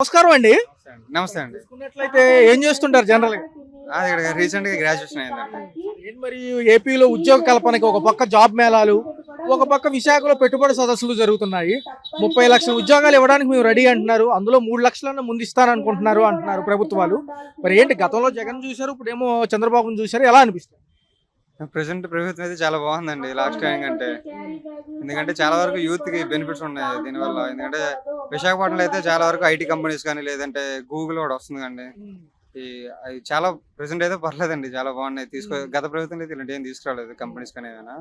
నమస్కారం అండి. నమస్తే అండి. చూసుకున్నట్లయితే ఏం చేస్తుంటారు జనరల్ గా? అది ఇక్కడ రీసెంట్ గా గ్రాడ్యుయేషన్ అయిందండి. ఏంటి మరి ఏపీలో ఉద్యోగ కల్పనకి ఒక పక్క జాబ్ మేళాలు, ఒక పక్క విశాఖలో పెట్టుబడి సదస్సులు జరుగుతున్నాయి. 30 లక్షల ఉద్యోగాలు ఇవ్వడానికి మేము రెడీ అంటున్నారు. అందులో 3 లక్షలన్నా ముందు ఇస్తారనుకుంటున్నారు అంటున్నారు ప్రభుత్వాలు. మరి ఏంటి గతంలో జగన్ చూశారు, ఇప్పుడేమో చంద్రబాబును చూశారు, ఎలా అనిపిస్తుంది? ప్రెసెంట్ ప్రభుత్వం అయితే చాలా బాగుందండి లాస్ట్ టైం కంటే. ఎందుకంటే చాలా వరకు యూత్ కి బెనిఫిట్స్ ఉన్నాయి దీనివల్ల. ఎందుకంటే విశాఖపట్నంలో అయితే చాలా వరకు ఐటీ కంపెనీస్ కానీ లేదంటే గూగుల్ కూడా వస్తుంది కండి. ఈ అవి చాలా ప్రెసెంట్ అయితే పర్లేదండి, చాలా బాగున్నాయి. గత ప్రభుత్వం అయితే ఇలాంటి ఏం తీసుకురాలేదు కంపెనీస్ కానీ ఏమైనా.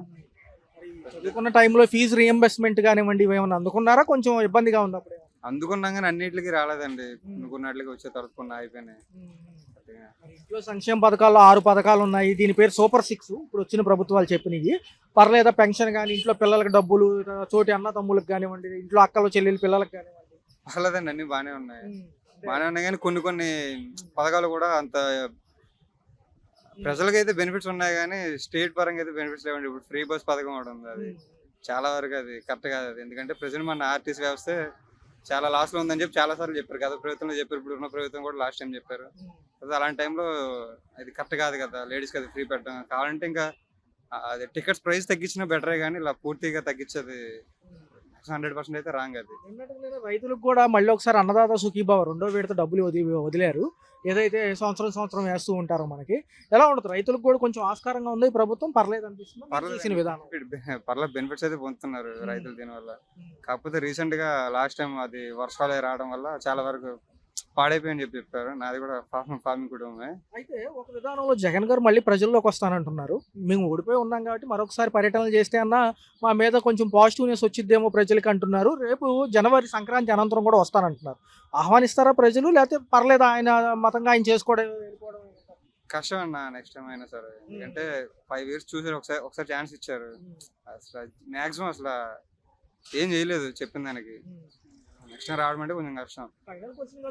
చదువుకున్న టైంలో ఫీజు రియంబర్స్మెంట్ కానివ్వండి, ఇవేమన్నా అందుకున్నారా? కొంచెం ఇబ్బందిగా ఉంది అప్పుడు. అందుకున్నాం కానీ అన్నిటికి రాలేదండి. కొన్నిటికి వచ్చే తర్వాత కొన్ని అయిపోయినాయి. ఇంట్లో సంక్షేమ పథకాల్లో 6 పథకాలు ఉన్నాయి. దీని పేరు సూపర్ 6. ఇప్పుడు వచ్చిన ప్రభుత్వాలు చెప్పినవి పర్లేదా? పెన్షన్ కానీ, ఇంట్లో పిల్లలకి డబ్బులు, తోటి అన్న తమ్ములకు కానివ్వండి, ఇంట్లో అక్కలు చెల్లెలు పిల్లలకు కానివ్వండి, పర్లేదండి, అన్ని బాగానే ఉన్నాయి. బాగానే ఉన్నాయి కానీ కొన్ని పథకాలు కూడా అంత ప్రజలకైతే బెనిఫిట్స్ ఉన్నాయి కానీ స్టేట్ పరంగా అయితే బెనిఫిట్స్ లేవండి. ఇప్పుడు ఫ్రీ బస్ పథకం కూడా ఉంది, అది చాలా వరకు అది కరెక్ట్ కాదు. అది ఎందుకంటే ప్రజెంట్ మన ఆర్టీసీ వ్యవస్థ చాలా లాస్ లో ఉందని చెప్పి చాలా సార్లు చెప్పారు. గత ప్రభుత్వంలో చెప్పారు, ఇప్పుడు ఉన్న ప్రభుత్వం కూడా లాస్ట్ టైం చెప్పారు. అలాంటి టైంలో అది కరెక్ట్ కాదు కదా, లేడీస్కి అది ఫ్రీ పెట్టడం. కావాలంటే ఇంకా అది టికెట్స్ ప్రైస్ తగ్గించినా బెటరే కానీ ఇలా పూర్తిగా తగ్గించేది 100% అయితే రాంగ్. అది రైతులకు కూడా మళ్ళీ ఒకసారి అన్నదాత సుఖీభావ 2వ విడత డబ్బులు వదిలేరు. ఏదైతే సంవత్సరం వేస్తూ ఉంటారో మనకి ఎలా ఉంటుంది? రైతులకు కూడా కొంచెం ఆస్కారంగా ఉంది ఈ ప్రభుత్వం, పర్లేదు అనిపిస్తుంది. పర్లేదు బెనిఫిట్స్ అయితే పొందుతున్నారు రైతులు దీనివల్ల. కాకపోతే రీసెంట్ గా లాస్ట్ టైం అది వర్షాలు రావడం వల్ల చాలా వరకు పాడైపోయని చెప్పారు. నాది కూడా ఫార్మింగ్ కుటుంబమే. అయితే ఒక విధానంలో జగన్ గారు మళ్ళీ ప్రజల్లోకి వస్తానంటున్నారు. మేము ఓడిపోయి ఉన్నాం కాబట్టి మరొకసారి పర్యటనలు చేస్తే అన్న మా మీద కొంచెం పాజిటివ్నెస్ వచ్చిద్దేమో ప్రజలకి అంటున్నారు. రేపు జనవరి సంక్రాంతి అనంతరం కూడా వస్తానంటున్నారు. ఆహ్వానిస్తారా ప్రజలు, లేకపోతే పర్లేదు ఆయన మతంగా ఆయన చేసుకోవడం వెళ్ళిపోవడం? కష్టం అన్న నెక్స్ట్ టైం అయినా సరే. ఎందుకంటే 5 years చూసారు, ఒకసారి ఛాన్స్ ఇచ్చారు. అసలు మాక్సిమం అసలు ఏం చేయలేదు చెప్పిన దానికి. నెక్స్ట్ టైం రావడం అంటే కొంచెం కష్టం.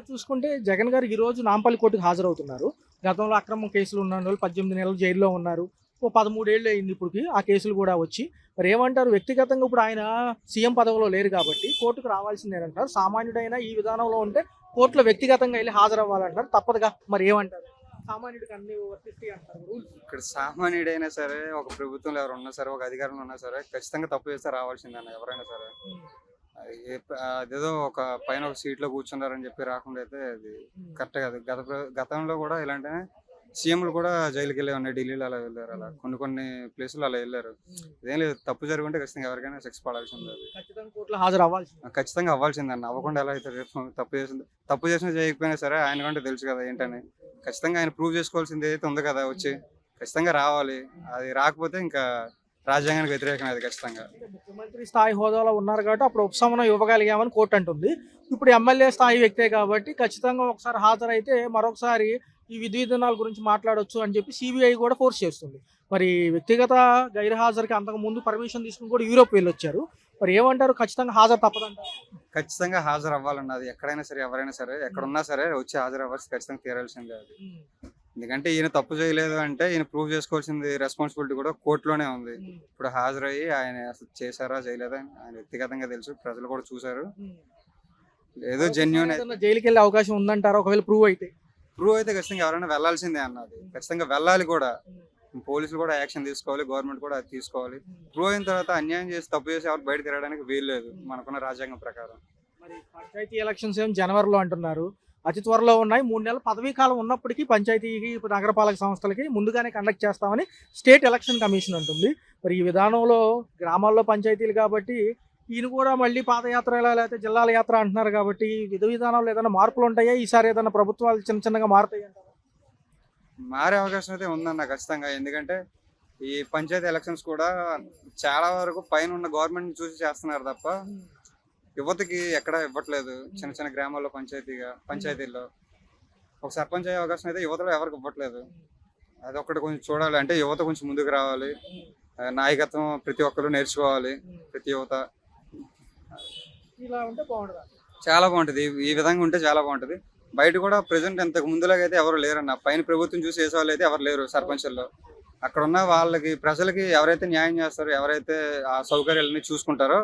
చూసుకుంటే జగన్ గారు ఈ రోజు నాంపల్లి కోర్టుకు హాజరవుతున్నారు. గతంలో అక్రమ కేసులు ఉన్న వాళ్ళు 18 నెలలు జైల్లో ఉన్నారు. 13 ఏళ్ళు అయింది ఇప్పటికి ఆ కేసులు కూడా వచ్చి. మరి ఏమంటారు? వ్యక్తిగతంగా ఇప్పుడు ఆయన సీఎం పదవిలో లేరు కాబట్టి కోర్టుకు రావాల్సిందేనంటారు. సామాన్యుడైనా ఈ విధానంలో ఉంటే కోర్టులో వ్యక్తిగతంగా వెళ్ళి హాజరవ్వాలంటారు, తప్పదుగా. మరి ఏమంటారు? సామాన్యుడికి అన్ని వర్తిస్తాయి అంటారు రూల్స్. ఇక్కడ సామాన్యుడైనా సరే, ఒక ప్రభుత్వంలో ఎవరు ఉన్నా సరే, ఒక అధికారంలో ఉన్నా సరే ఖచ్చితంగా తప్పు చేస్తే రావాల్సిందన్న ఎవరైనా సరే. అదేదో ఒక పైన ఒక సీట్ లో కూర్చున్నారని చెప్పి రాకుండా అయితే అది కరెక్ట్ కాదు. గతంలో కూడా ఇలాంటి సీఎంలు కూడా జైలుకి వెళ్ళే ఉన్నాయి. ఢిల్లీలో అలా వెళ్ళారు, అలా కొన్ని ప్లేసులు అలా వెళ్ళారు. ఇదేం లేదు, తప్పు జరుగుంటే ఖచ్చితంగా ఎవరికైనా శిక్ష పడాల్సింది. అది ఖచ్చితంగా అవ్వాల్సిందన్న. అవ్వకుండా ఎలా అయితే రేపు తప్పు చేసినా చేయకపోయినా సరే ఆయన కంటే తెలుసు కదా ఏంటని. ఖచ్చితంగా ఆయన ప్రూవ్ చేసుకోవాల్సింది అయితే ఉంది కదా, వచ్చి ఖచ్చితంగా రావాలి. అది రాకపోతే ఇంకా రాజ్యాంగానికి వ్యతిరేకం. అది ఖచ్చితంగా ముఖ్యమంత్రి స్థాయి హోదాలో ఉన్నారు కాబట్టి అప్పుడు ఉపశమనం ఇవ్వగలిగామని కోర్టు అంటుంది. ఇప్పుడు ఎమ్మెల్యే స్థాయి వ్యక్తే కాబట్టి ఖచ్చితంగా ఒకసారి హాజరైతే మరొకసారి ఈ విధి విధానాల గురించి మాట్లాడొచ్చు అని చెప్పి సిబిఐ కూడా ఫోర్స్ చేస్తుంది. మరి వ్యక్తిగత గైర్హాజరుకి అంతకు ముందు పర్మిషన్ తీసుకుని కూడా యూరోప్ వెళ్ళొచ్చారు. మరి ఏమంటారు? ఖచ్చితంగా హాజరు తప్పదంటారు? ఖచ్చితంగా హాజరు అవ్వాలన్నది. ఎక్కడైనా సరే, ఎవరైనా సరే, ఎక్కడున్నా సరే వచ్చి హాజరు అవ్వాల్సి ఖచ్చితంగా తీరాల్సిందే అది. ఎందుకంటే ఈయన తప్పు చేయలేదు అంటే ఈయన ప్రూవ్ చేసుకోవాల్సింది రెస్పాన్సిబిలిటీ కూడా కోర్టులోనే ఉంది. ఇప్పుడు హాజరయ్యి ఆయన అసలు చేశారా చేయలేదా ఆయన వ్యక్తిగతంగా తెలుసు, ప్రజలు కూడా చూసారు. ఏదో జెన్యూన్ జైలుకి వెళ్ళే అవకాశం ఉందంటారా ఒకవేళ ప్రూవ్ అయితే? ప్రూవ్ అయితే ఖచ్చితంగా ఎవరైనా వెళ్లాల్సిందే అన్నది. ఖచ్చితంగా వెళ్ళాలి కూడా. పోలీసులు కూడా యాక్షన్ తీసుకోవాలి, గవర్నమెంట్ కూడా అది తీసుకోవాలి. ప్రూవ్ అయిన తర్వాత అన్యాయం చేసి తప్పు చేసి ఎవరు బయట తిరగడానికి వీలు లేదు మనకున్న రాజ్యాంగం ప్రకారం. మరి పంచాయతీ ఎలక్షన్స్ ఏం జనవరిలో అంటున్నారు, అతి త్వరలో ఉన్నాయి. 3 నెలల పదవీ కాలం ఉన్నప్పటికీ పంచాయతీకి, నగరపాలక సంస్థలకి ముందుగానే కండక్ట్ చేస్తామని స్టేట్ ఎలక్షన్ కమిషన్ అంటుంది. మరి ఈ విధానంలో గ్రామాల్లో పంచాయతీలు కాబట్టి ఈయన కూడా మళ్ళీ పాదయాత్ర లేకపోతే జిల్లాల యాత్ర అంటున్నారు కాబట్టి విధి విధానాలు ఏదైనా మార్పులు ఉంటాయా? ఈసారి ఏదైనా ప్రభుత్వాలు చిన్నగా మారుతాయి అంటారా? మారే అవకాశం అయితే ఉందన్న ఖచ్చితంగా. ఎందుకంటే ఈ పంచాయతీ ఎలక్షన్స్ కూడా చాలా వరకు పైన ఉన్న గవర్నమెంట్ చూసి చేస్తున్నారు తప్ప యువతకి ఎక్కడ ఇవ్వట్లేదు. చిన్న గ్రామాల్లో పంచాయతీల్లో ఒక సర్పంచ్ అయ్యే అవకాశం అయితే యువతలో ఎవరికి ఇవ్వట్లేదు. అది ఒక్కటి కొంచెం చూడాలి. అంటే యువత కొంచెం ముందుకు రావాలి, నాయకత్వం ప్రతి ఒక్కరు నేర్చుకోవాలి. ప్రతి యువత ఇలా ఉంటే బాగుంటుంది, చాలా బాగుంటుంది. ఈ విధంగా ఉంటే చాలా బాగుంటుంది. బయట కూడా ప్రెసెంట్ ఇంతకు ముందులాగా అయితే ఎవరు లేరన్న. పైన ప్రభుత్వం చూసి చేసే వాళ్ళు అయితే ఎవరు లేరు సర్పంచుల్లో. అక్కడ ఉన్న వాళ్ళకి, ప్రజలకి ఎవరైతే న్యాయం చేస్తారో, ఎవరైతే ఆ సౌకర్యాలని చూసుకుంటారో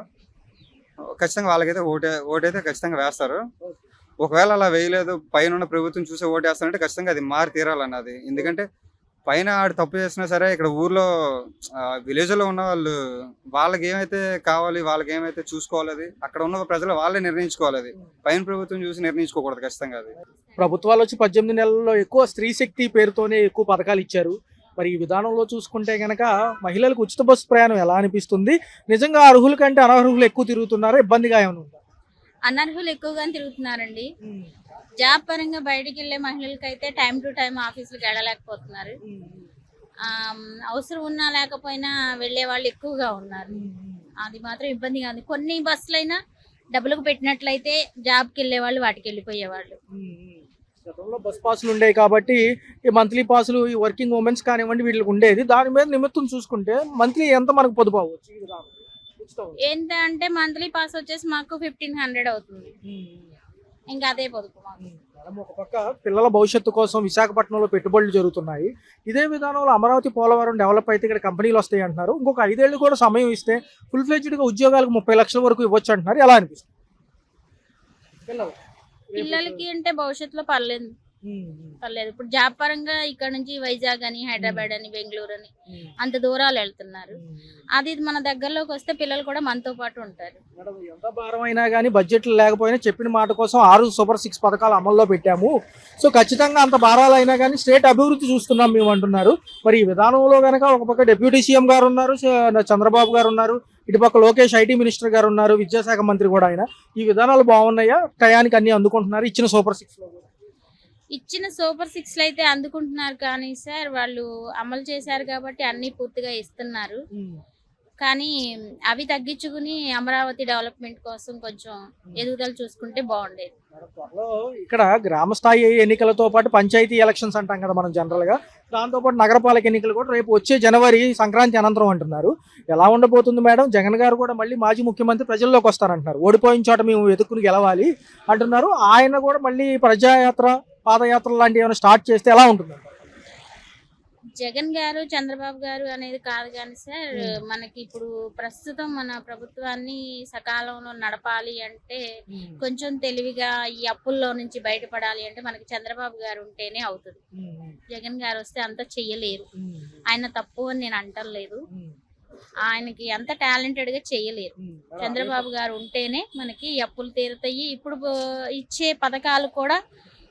ఖచ్చితంగా వాళ్ళకైతే ఓటైతే ఖచ్చితంగా వేస్తారు. ఒకవేళ అలా వేయలేదు, పైన ఉన్న ప్రభుత్వం చూసే ఓటేస్తానంటే ఖచ్చితంగా అది మారి తీరాలన్నది. ఎందుకంటే పైన ఆడు తప్పు చేసినా సరే ఇక్కడ ఊర్లో విలేజ్ లో ఉన్న వాళ్ళు వాళ్ళకి ఏమైతే కావాలి, వాళ్ళకి ఏమైతే చూసుకోవాలి, అది అక్కడ ఉన్న ప్రజలు వాళ్ళే నిర్ణయించుకోవాలి. అది పైన ప్రభుత్వం చూసి నిర్ణయించుకోకూడదు ఖచ్చితంగా అది. ప్రభుత్వాలు వచ్చి 18 నెలల్లో ఎక్కువ స్త్రీ శక్తి పేరుతోనే ఎక్కువ పథకాలు ఇచ్చారు. మరి ఈ విధానంలో చూసుకుంటే గనక మహిళలకు ఉచిత బస్సు ప్రయాణం ఎలా అనిపిస్తుంది? నిజంగా అర్హుల కంటే అనర్హులు ఎక్కువ తిరుగుతున్నారా? ఇబ్బందిగా ఏమైనా ఉందా? అనర్హులు ఎక్కువగానే తిరుగుతున్నారండి. జాబ్ పరంగా బయటికి వెళ్ళే మహిళలకైతే టైం టు టైం ఆఫీసులకు వెళ్ళలేకపోతున్నారు. అవసరం ఉన్నా లేకపోయినా వెళ్ళే వాళ్ళు ఎక్కువగా ఉన్నారు. అది మాత్రం ఇబ్బందిగా ఉంది. కొన్ని బస్సులైనా డబ్బులకు పెట్టినట్లయితే జాబ్కి వెళ్ళే వాళ్ళు వాటికి వెళ్ళిపోయేవాళ్ళు. గతంలో బస్ పాసులు ఉండేవి కాబట్టి ఈ మంత్లీ పాసులు ఈ వర్కింగ్ ఉమెన్స్ కానివ్వండి వీళ్ళకి ఉండేది. దాని మీద నిమిత్తం చూసుకుంటే మంత్లీ ఎంత మనకు పొదుపు అవ్వచ్చు ఈ విధానం? ఉచితం. ఏంటంటే మంత్లీ పాస్ వచ్చేసి మాకు 1500 అవుతుంది. ఇంకా అదే పొదుపు మాకు. మేడం, ఒక పక్క పిల్లల భవిష్యత్తు కోసం విశాఖపట్నంలో పెట్టుబడులు జరుగుతున్నాయి. ఇదే విధానంలో అమరావతి పోలవరం డెవలప్ అయితే ఇక్కడ కంపెనీలు వస్తాయి అంటున్నారు. ఇంకొక 5 ఏళ్ళు కూడా సమయం ఇస్తే ఫుల్ ఫ్లెడ్జ్డ్గా ఉద్యోగాలకు 30 లక్షల వరకు ఇవ్వచ్చు అంటున్నారు. ఎలా అనిపిస్తుంది పిల్లలకి అంటే భవిష్యత్తులో పర్లేదు. ఇప్పుడు జాబ్ పరంగా ఇక్కడ నుంచి వైజాగ్ అని, హైదరాబాద్ అని, బెంగళూరు అని అంత దూరాలు వెళ్తున్నారు. అది మన దగ్గరలోకి వస్తే పిల్లలు కూడా మనతో పాటు ఉంటారు. మేడం, ఎంత భారం అయినా కానీ బడ్జెట్లు లేకపోయినా చెప్పిన మాట కోసం 6 సూపర్ 6 పథకాలు అమల్లో పెట్టాము. సో ఖచ్చితంగా అంత భారాలు అయినా కానీ స్టేట్ అభివృద్ధి చూస్తున్నాం మేము అంటున్నారు. మరి ఈ విధానంలో కనుక ఒక పక్క డిప్యూటీ సీఎం గారు ఉన్నారు, చంద్రబాబు గారు ఉన్నారు, ఇటుపక్క లోకేష్ ఐటీ మినిస్టర్ గారు ఉన్నారు, విద్యాశాఖ మంత్రి కూడా ఆయన. ఈ విధానాలు బాగున్నాయా? టయానికి అన్ని అందుకుంటున్నారు ఇచ్చిన సూపర్ 6లో? ఇచ్చిన సూపర్ 6 అయితే అందుకుంటున్నారు కానీ సార్ వాళ్ళు అమలు చేశారు కాబట్టి అన్ని పూర్తిగా ఇస్తున్నారు. కానీ అవి తగ్గించుకుని అమరావతి డెవలప్మెంట్ కోసం కొంచెం ఎదుగుదల చూసుకుంటే బాగుండేది. ఇక్కడ గ్రామ స్థాయి ఎన్నికలతో పాటు పంచాయతీ ఎలక్షన్స్ అంటాం కదా మనం జనరల్ గా, దాంతో పాటు నగరపాలక ఎన్నికలు కూడా రేపు వచ్చే జనవరి సంక్రాంతి అనంతరం అంటున్నారు. ఎలా ఉండబోతుంది మేడం? జగన్ గారు కూడా మళ్ళీ మాజీ ముఖ్యమంత్రి ప్రజల్లోకి వస్తారంటున్నారు. ఓడిపోయిన చోట మేము వెతుక్కుని గెలవాలి అంటున్నారు. ఆయన కూడా మళ్ళీ ప్రజాయాత్ర, పాదయాత్ర లాంటివి ఏమైనా స్టార్ట్ చేస్తే ఎలా ఉంటుంది? జగన్ గారు, చంద్రబాబు గారు అనేది కాదు కానీ సార్, మనకి ఇప్పుడు ప్రస్తుతం మన ప్రభుత్వాన్ని సకాలంలో నడపాలి అంటే కొంచెం తెలివిగా ఈ అప్పుల్లో నుంచి బయటపడాలి అంటే మనకి చంద్రబాబు గారు ఉంటేనే అవుతుంది. జగన్ గారు వస్తే అంత చెయ్యలేరు. ఆయన తప్పు అని నేను అంటలేదు. ఆయనకి అంత టాలెంటెడ్ గా చెయ్యలేరు. చంద్రబాబు గారు ఉంటేనే మనకి అప్పులు తీరుతాయి. ఇప్పుడు ఇచ్చే పథకాలు కూడా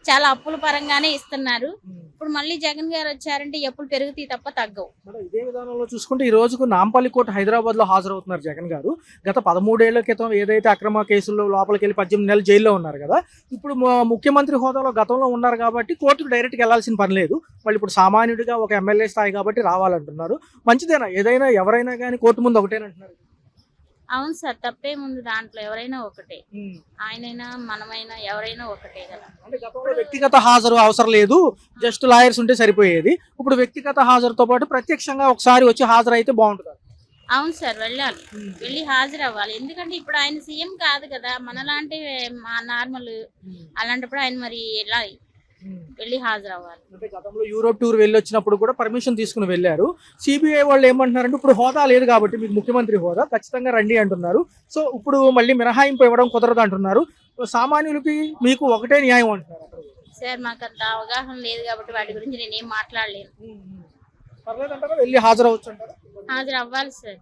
చాలా అప్పుల పరంగానే ఇస్తున్నారు. ఇప్పుడు మళ్ళీ జగన్ గారు వచ్చారంటే అప్పులు పెరుగుతాయి తప్ప తగ్గవు. ఇదే విధానంలో చూసుకుంటే ఈ రోజుకు నాంపల్లి కోర్టు హైదరాబాద్ లో హాజరవుతున్నారు జగన్ గారు. గత 13 ఏళ్ల క్రితం ఏదైతే అక్రమ కేసుల్లో లోపలికి వెళ్ళి 18 నెలలు జైల్లో ఉన్నారు కదా, ఇప్పుడు ముఖ్యమంత్రి హోదాలో గతంలో ఉన్నారు కాబట్టి కోర్టుకు డైరెక్ట్గా వెళ్లాల్సిన పని లేదు. మళ్ళీ ఇప్పుడు సామాన్యుడిగా ఒక ఎమ్మెల్యే స్థాయి కాబట్టి రావాలంటున్నారు. మంచిదేనా? ఏదైనా ఎవరైనా కానీ కోర్టు ముందు ఒకటేనంటున్నారు. అవును సార్, తప్పేముంది దాంట్లో? ఎవరైనా ఒకటే. ఆయనైనా మనమైనా ఎవరైనా ఒకటే కదా. అంటే గతంలో వ్యక్తిగత హాజరు అవసరం లేదు, జస్ట్ లాయర్స్ ఉంటే సరిపోయేది. ఇప్పుడు వ్యక్తిగత హాజరుతో పాటు ప్రత్యక్షంగా ఒకసారి వచ్చి హాజరు అయితే బాగుంటుంది. అవును సార్, వెళ్ళాలి, వెళ్ళి హాజరు అవ్వాలి. ఎందుకంటే ఇప్పుడు ఆయన సీఎం కాదు కదా, మనలాంటి నార్మల్. అలాంటప్పుడు ఆయన మరి ఎలా వెళ్ళి హాజరు అవ్వాలి? అంటే గతంలో యూరోప్ టూర్ వెళ్ళి వచ్చినప్పుడు కూడా పర్మిషన్ తీసుకుని వెళ్ళారు. సిబిఐ వాళ్ళు ఏమంటున్నారంటే ఇప్పుడు హోదా లేదు కాబట్టి మీకు ముఖ్యమంత్రి హోదా ఖచ్చితంగా రండి అంటున్నారు. సో ఇప్పుడు మళ్ళీ మినహాయింపు ఇవ్వడం కుదరదు అంటున్నారు. సామాన్యులకి మీకు ఒకటే న్యాయం అంటున్నారు. సార్ మాకు అంత అవగాహన లేదు కాబట్టి వాటి గురించి నేనేం మాట్లాడలేను. పర్లేదంటారా? వెళ్ళి హాజరవచ్చు అంటారా? హాజరు అవ్వాలి సార్,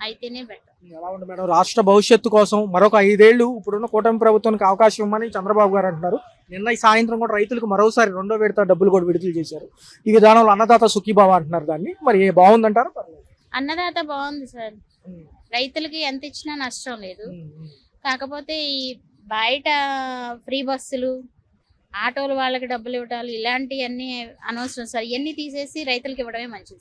అయితేనే బెటర్. ఎలా ఉంది మేడం? రాష్ట్ర భవిష్యత్తు కోసం మరొక 5 ఏళ్లు ఇప్పుడున్న కూటమి ప్రభుత్వానికి అవకాశం ఇవ్వమని చంద్రబాబు గారు అంటున్నారు. నిన్న ఈ సాయంత్రం కూడా రైతులకు మరోసారి 2వ విడత డబ్బులు కూడా విడుదల చేశారు. ఈ విధానంలో అన్నదాత సుఖీభావ అంటున్నారు. దాన్ని మరి బాగుందంటారా? అన్నదాత బాగుంది సార్. రైతులకి ఎంత ఇచ్చినా నష్టం లేదు. కాకపోతే ఈ బయట ఫ్రీ బస్సులు, ఆటోలు వాళ్ళకి డబ్బులు ఇవ్వటాలు ఇలాంటివన్నీ అనవసరం సార్. ఇవన్నీ తీసేసి రైతులకి ఇవ్వడమే మంచిది.